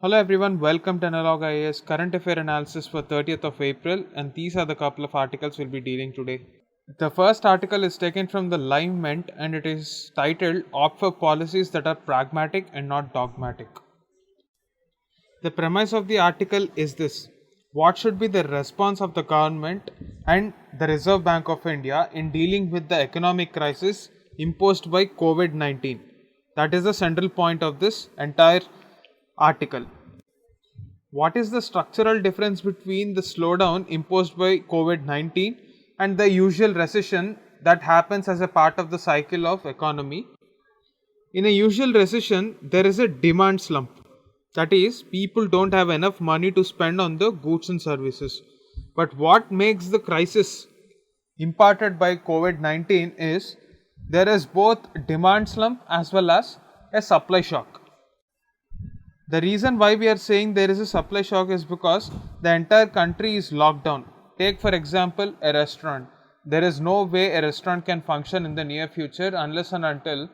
Hello everyone, welcome to Analog IAS current affair analysis for 30th of April, and these are the couple of articles we'll be dealing today. The first article is taken from the Live Mint and it is titled Opt for Policies that are Pragmatic and Not Dogmatic. The premise of the article is this: what should be the response of the government and the Reserve Bank of India in dealing with the economic crisis imposed by COVID-19? That is the central point of this entire article. What is the structural difference between the slowdown imposed by COVID 19 and the usual recession that happens as a part of the cycle of economy? In a usual recession, there is a demand slump. That is, people don't have enough money to spend on the goods and services. But what makes the crisis imparted by COVID 19 is there is both demand slump as well as a supply shock. The reason why we are saying there is a supply shock is because the entire country is locked down. Take for example a restaurant. There is no way a restaurant can function in the near future unless and until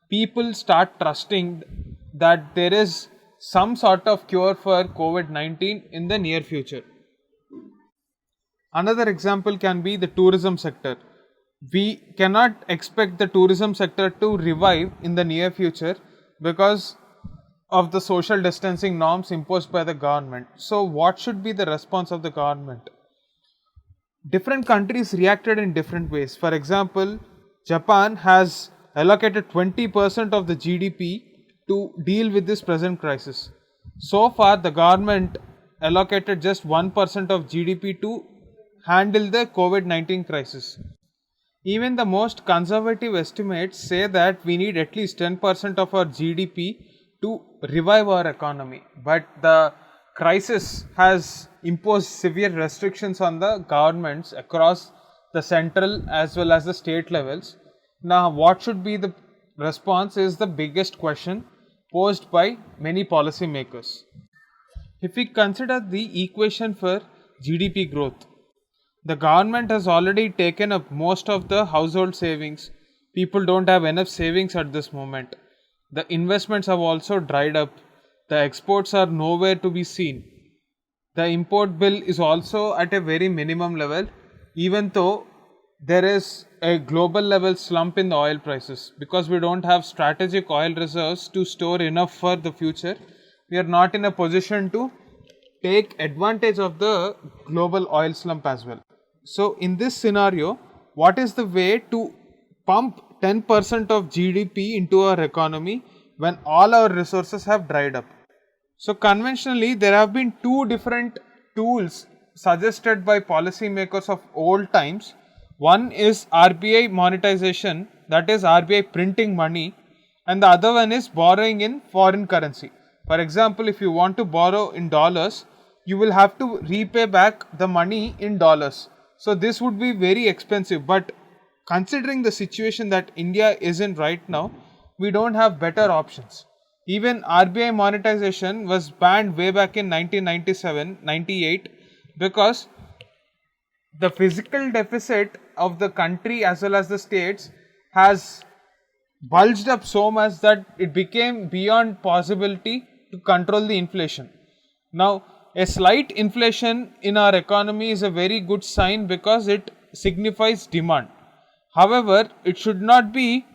people start trusting that there is some sort of cure for COVID-19 in the near future. Another example can be the tourism sector. We cannot expect the tourism sector to revive in the near future because of the social distancing norms imposed by the government. So, what should be the response of the government? Different countries reacted in different ways. For example, Japan has allocated 20% of the GDP to deal with this present crisis. So far, the government allocated just 1% of GDP to handle the COVID 19 crisis. Even the most conservative estimates say that we need at least 10% of our GDP to revive our economy, but the crisis has imposed severe restrictions on the governments across the central as well as the state levels. Now, what should be the response is the biggest question posed by many policymakers. If we consider the equation for GDP growth, the government has already taken up most of the household savings. People don't have enough savings at this moment. The investments have also dried up. The exports are nowhere to be seen. The import bill is also at a very minimum level, even though there is a global level slump in the oil prices. Because we don't have strategic oil reserves to store enough for the future, we are not in a position to take advantage of the global oil slump as well. So, in this scenario, what is the way to pump 10% of GDP into our economy when all our resources have dried up? So, conventionally, there have been two different tools suggested by policymakers of old times. One is RBI monetization, that is RBI printing money, and the other one is borrowing in foreign currency. For example, if you want to borrow in dollars, you will have to repay back the money in dollars. So, this would be very expensive, but considering the situation that India is in right now, we don't have better options. Even RBI monetization was banned way back in 1997-98 because the physical deficit of the country as well as the states has bulged up so much that it became beyond possibility to control the inflation. Now, a slight inflation in our economy is a very good sign because it signifies demand. However, it should not be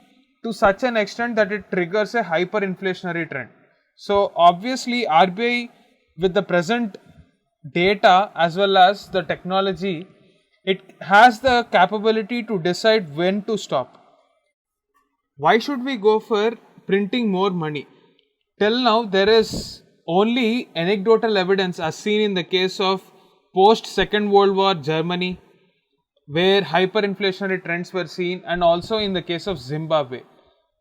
to such an extent that it triggers a hyperinflationary trend. So, obviously, RBI with the present data as well as the technology, it has the capability to decide when to stop. Why should we go for printing more money? Till now, there is only anecdotal evidence as seen in the case of post Second World War Germany, where hyperinflationary trends were seen, and also in the case of Zimbabwe.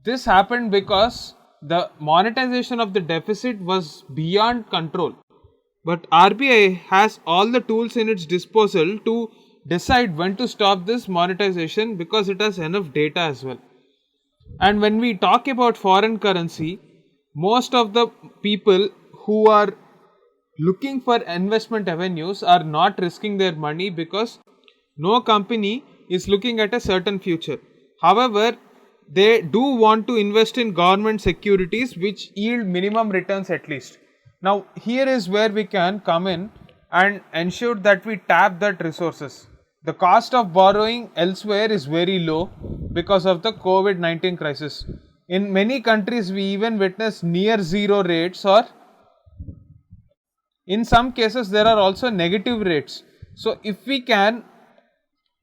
This happened because the monetization of the deficit was beyond control. But RBI has all the tools in its disposal to decide when to stop this monetization because it has enough data as well. And when we talk about foreign currency, most of the people who are looking for investment avenues are not risking their money because no company is looking at a certain future. However, they do want to invest in government securities which yield minimum returns at least. Now, here is where we can come in and ensure that we tap that resources. The cost of borrowing elsewhere is very low because of the COVID-19 crisis. In many countries, we even witness near zero rates, or in some cases, there are also negative rates. So, if we can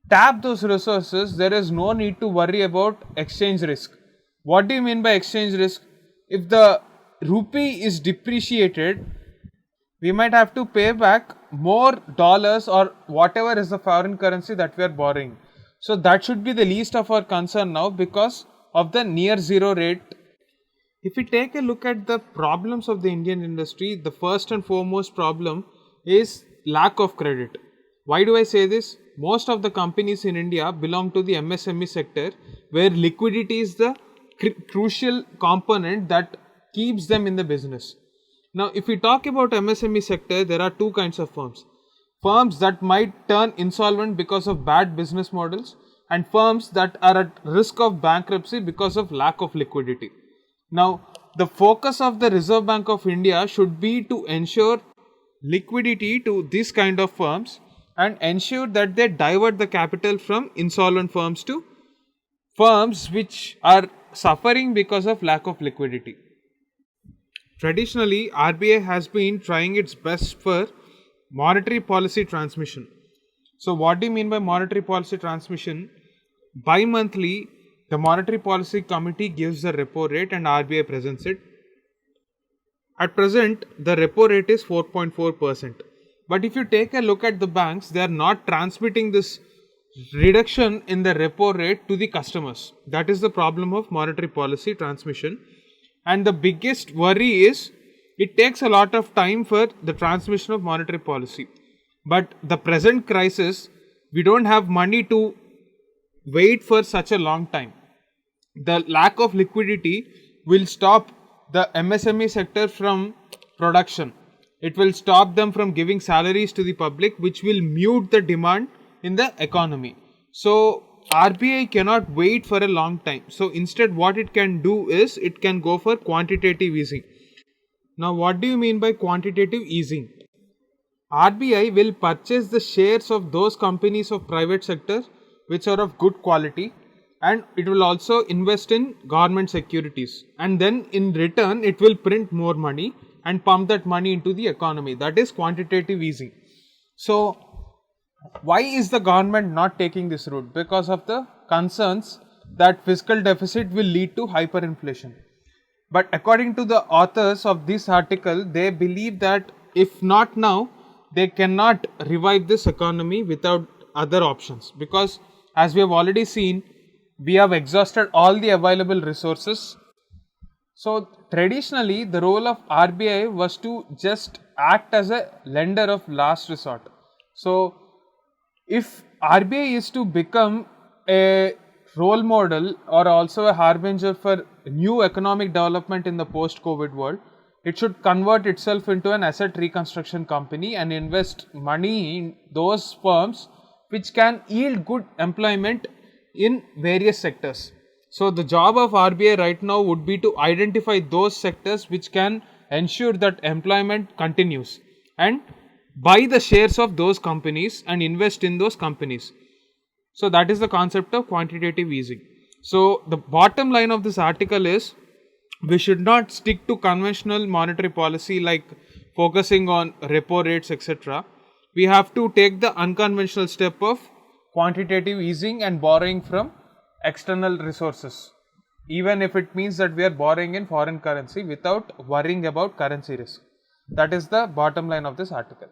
tap those resources, there is no need to worry about exchange risk. What do you mean by exchange risk? If the rupee is depreciated, we might have to pay back more dollars or whatever is the foreign currency that we are borrowing. So that should be the least of our concern now because of the near zero rate. If we take a look at the problems of the Indian industry, the first and foremost problem is lack of credit. Why do I say this? Most of the companies in India belong to the MSME sector, where liquidity is the crucial component that keeps them in the business. Now, if we talk about MSME sector, there are two kinds of firms. Firms that might turn insolvent because of bad business models, and firms that are at risk of bankruptcy because of lack of liquidity. Now, the focus of the Reserve Bank of India should be to ensure liquidity to this kind of firms and ensure that they divert the capital from insolvent firms to firms which are suffering because of lack of liquidity. Traditionally, RBI has been trying its best for monetary policy transmission. So, what do you mean by monetary policy transmission? Bi-monthly, the Monetary Policy Committee gives the repo rate and RBI presents it. At present, the repo rate is 4.4%. But if you take a look at the banks, they are not transmitting this reduction in the repo rate to the customers. That is the problem of monetary policy transmission. And the biggest worry is it takes a lot of time for the transmission of monetary policy. But the present crisis, we don't have money to wait for such a long time. The lack of liquidity will stop the MSME sector from production. It will stop them from giving salaries to the public, which will mute the demand in the economy. So, RBI cannot wait for a long time. So, instead, what it can do is it can go for quantitative easing. Now, what do you mean by quantitative easing? RBI will purchase the shares of those companies of private sector which are of good quality, and it will also invest in government securities, and then in return it will print more money and pump that money into the economy. That is quantitative easing. So, why is the government not taking this route? Because of the concerns that fiscal deficit will lead to hyperinflation. But according to the authors of this article, they believe that if not now, they cannot revive this economy without other options. Because as we have already seen, we have exhausted all the available resources. So traditionally, the role of RBI was to just act as a lender of last resort. So if RBI is to become a role model or also a harbinger for new economic development in the post-COVID world, it should convert itself into an asset reconstruction company and invest money in those firms which can yield good employment in various sectors. So the job of RBI right now would be to identify those sectors which can ensure that employment continues and buy the shares of those companies and invest in those companies. So that is the concept of quantitative easing. So the bottom line of this article is we should not stick to conventional monetary policy like focusing on repo rates, etc. We have to take the unconventional step of quantitative easing and borrowing from external resources, even if it means that we are borrowing in foreign currency without worrying about currency risk. That is the bottom line of this article.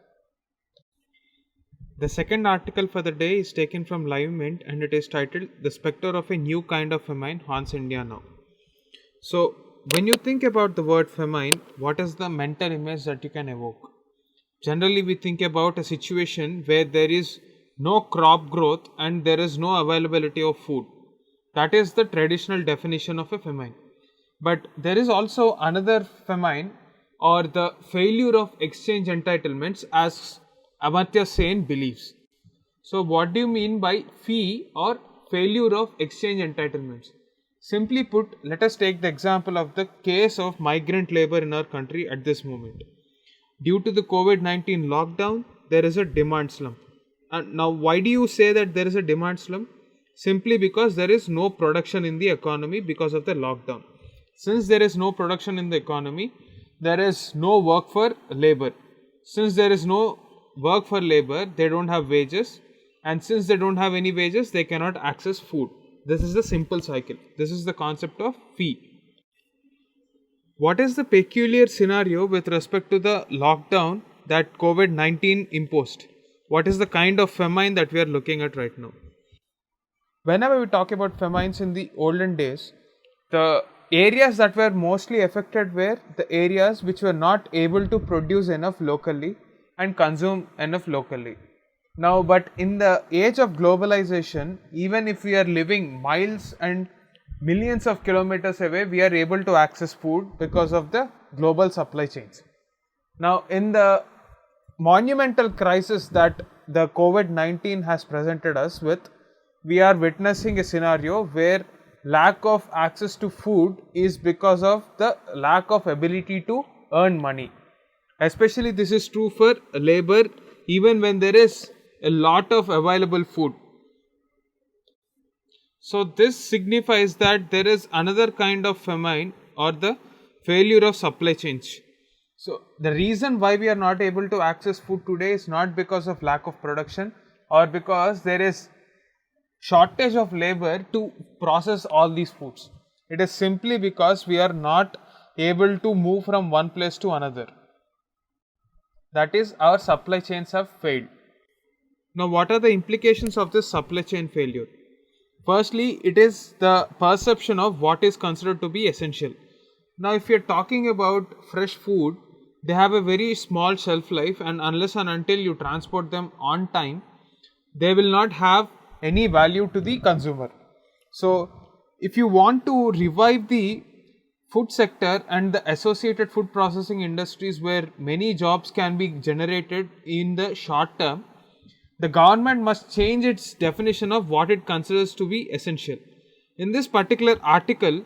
The second article for the day is taken from Live Mint and it is titled "The Spectre of a New Kind of Famine Haunts India Now." So, when you think about the word famine, what is the mental image that you can evoke? Generally, we think about a situation where there is no crop growth and there is no availability of food. That is the traditional definition of a famine. But there is also another famine, or the failure of exchange entitlements, as Amartya Sen believes. So, what do you mean by fee or failure of exchange entitlements? Simply put, let us take the example of the case of migrant labor in our country at this moment. due to the COVID-19 lockdown, there is a demand slump. And now, why do you say that there is a demand slump? Simply because there is no production in the economy because of the lockdown. Since there is no production in the economy, there is no work for labor. Since there is no work for labor, they don't have wages. And since they don't have any wages, they cannot access food. This is the simple cycle. This is the concept of fee. What is the peculiar scenario with respect to the lockdown that COVID-19 imposed? What is the kind of famine that we are looking at right now? Whenever we talk about famines in the olden days, the areas that were mostly affected were the areas which were not able to produce enough locally and consume enough locally. Now, but in the age of globalization, even if we are living miles and millions of kilometers away, we are able to access food because of the global supply chains. Now, in the monumental crisis that the COVID-19 has presented us with, we are witnessing a scenario where lack of access to food is because of the lack of ability to earn money. Especially this is true for labor, even when there is a lot of available food. So this signifies that there is another kind of famine or the failure of supply chains. So the reason why we are not able to access food today is not because of lack of production or because there is shortage of labor to process all these foods. It is simply because we are not able to move from one place to another. That is, our supply chains have failed. Now, what are the implications of this supply chain failure? Firstly, it is the perception of what is considered to be essential. Now, if you are talking about fresh food, they have a very small shelf life, and unless and until you transport them on time, they will not have any value to the consumer. So, if you want to revive the food sector and the associated food processing industries where many jobs can be generated in the short term, the government must change its definition of what it considers to be essential. In this particular article,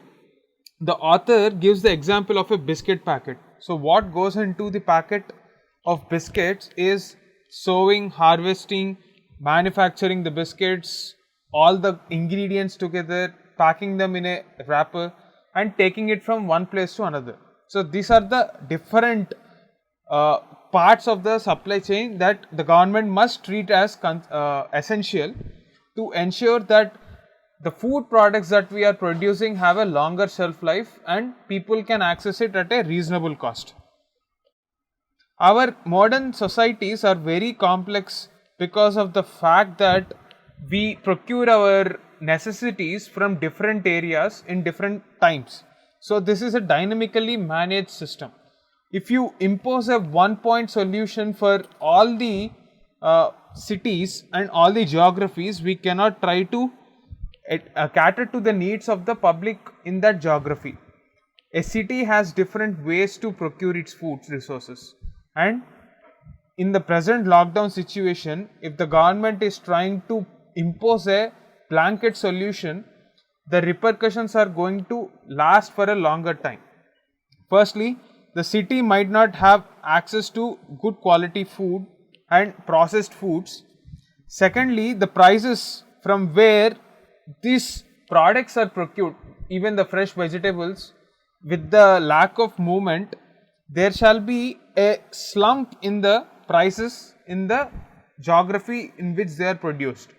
the author gives the example of a biscuit packet. So, what goes into the packet of biscuits is sowing, harvesting, manufacturing the biscuits, all the ingredients together, packing them in a wrapper and taking it from one place to another. So, these are the different parts of the supply chain that the government must treat as essential to ensure that the food products that we are producing have a longer shelf life and people can access it at a reasonable cost. Our modern societies are very complex because of the fact that we procure our necessities from different areas in different times. So, this is a dynamically managed system. If you impose a one-point solution for all the cities and all the geographies, we cannot try to cater to the needs of the public in that geography. A city has different ways to procure its food resources, and in the present lockdown situation, if the government is trying to impose a blanket solution, the repercussions are going to last for a longer time. Firstly, the city might not have access to good quality food and processed foods. Secondly, the prices from where these products are procured, even the fresh vegetables, with the lack of movement, there shall be a slump in the prices in the geography in which they are produced.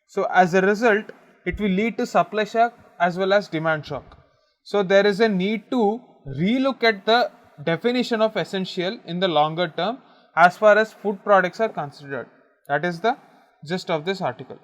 So, as a result, it will lead to supply shock as well as demand shock. So, there is a need to relook at the definition of essential in the longer term as far as food products are considered. That is the gist of this article.